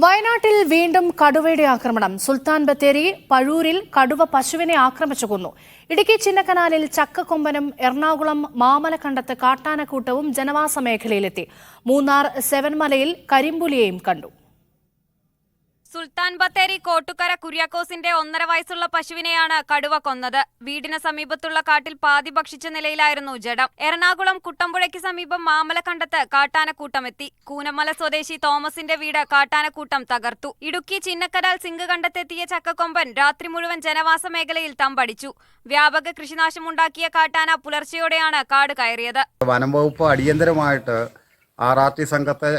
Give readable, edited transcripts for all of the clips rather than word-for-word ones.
വയനാട്ടിൽ വീണ്ടും കടുവയുടെ ആക്രമണം. സുൽത്താൻ ബത്തേരി പഴൂരിൽ കടുവ പശുവിനെ ആക്രമിച്ചു കൊന്നു. ഇടുക്കി ചിന്നക്കനാലിൽ ചക്കക്കൊമ്പനും എറണാകുളം മാമലക്കണ്ടത്ത് കാട്ടാനക്കൂട്ടവും ജനവാസ മേഖലയിലെത്തി. മൂന്നാർ സെവൻമലയിൽ കരിമ്പുലിയെയും കണ്ടു. സുൽത്താൻ ബത്തേരി കോട്ടുകര കുര്യാക്കോസിന്റെ 1.5 വയസ്സുള്ള പശുവിനെയാണ് കടുവ കൊന്നത്. വീടിന് സമീപത്തുള്ള കാട്ടിൽ പാതി ഭക്ഷിച്ച നിലയിലായിരുന്നു ജഡം. എറണാകുളം കുട്ടമ്പുഴയ്ക്ക് സമീപം മാമലക്കണ്ടത്ത് കാട്ടാനക്കൂട്ടമെത്തി. കൂനമല സ്വദേശി തോമസിന്റെ വീട് കാട്ടാനക്കൂട്ടം തകർത്തു. ഇടുക്കി ചിന്നക്കനാൽ സിങ്ക് കണ്ടത്തെത്തിയ ചക്കക്കൊമ്പൻ രാത്രി മുഴുവൻ ജനവാസ മേഖലയിൽ തമ്പടിച്ചു. വ്യാപക കൃഷിനാശമുണ്ടാക്കിയ കാട്ടാന പുലർച്ചെയോടെയാണ് കാട് കയറിയത്. വനം വകുപ്പ് അടിയന്തരമായിട്ട് RRT സംഘത്തെ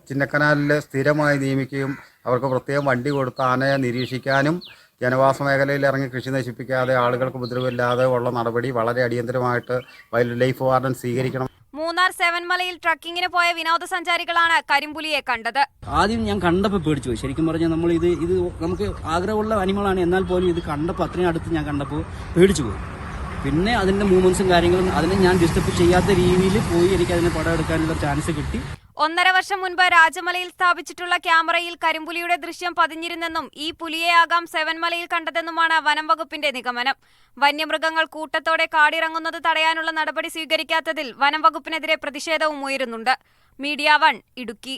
ചിന്നക്കനാലിൽ സ്ഥിരമായി നിയമിക്കുകയും അവർക്ക് പ്രത്യേകം വണ്ടി കൊടുത്ത് ആനയെ നിരീക്ഷിക്കാനും ജനവാസ മേഖലയിൽ ഇറങ്ങി കൃഷി നശിപ്പിക്കാതെ ആളുകൾക്ക് ഉപദ്രവമില്ലാതെ ഉള്ള നടപടി വളരെ അടിയന്തരമായിട്ട് വൈൽഡ് ലൈഫ് വാർഡൻ സ്വീകരിക്കണം. മൂന്നാർ സെവൻമലയിൽ ട്രക്കിങ്ങിന് പോയ വിനോദസഞ്ചാരികളാണ് കരിമ്പുലിയെ കണ്ടത്. ആദ്യം ഞാൻ കണ്ടപ്പോൾ പേടിച്ചു പോയി. ശരിക്കും പറഞ്ഞാൽ നമ്മൾ ഇത് നമുക്ക് ആഗ്രഹമുള്ള അനിമളാണ്, എന്നാൽ പോലും ഇത് കണ്ടപ്പോൾ അത്രയും അടുത്ത് ഞാൻ കണ്ടപ്പോൾ പേടിച്ചു പോയി. പിന്നെ അതിന്റെ മൂവ്മെന്റ്സും കാര്യങ്ങളും അതിനെ ഞാൻ ഡിസ്റ്റർബ് ചെയ്യാത്ത രീതിയിൽ പോയി എനിക്ക് അതിനെ പടം എടുക്കാനുള്ള ചാൻസ് കിട്ടി. 1.5 വർഷം മുൻപ് രാജമലയിൽ സ്ഥാപിച്ചിട്ടുള്ള ക്യാമറയിൽ കരിമ്പുലിയുടെ ദൃശ്യം പതിഞ്ഞിരുന്നെന്നും ഈ പുലിയെയാകാം സെവൻമലയിൽ കണ്ടതെന്നുമാണ് വനം വകുപ്പിന്റെ നിഗമനം. വന്യമൃഗങ്ങൾ കൂട്ടത്തോടെ കാടിറങ്ങുന്നത് തടയാനുള്ള നടപടി സ്വീകരിക്കാത്തതിൽ വനം വകുപ്പിനെതിരെ പ്രതിഷേധവും ഉയരുന്നുണ്ട്. മീഡിയ 1 ഇടുക്കി.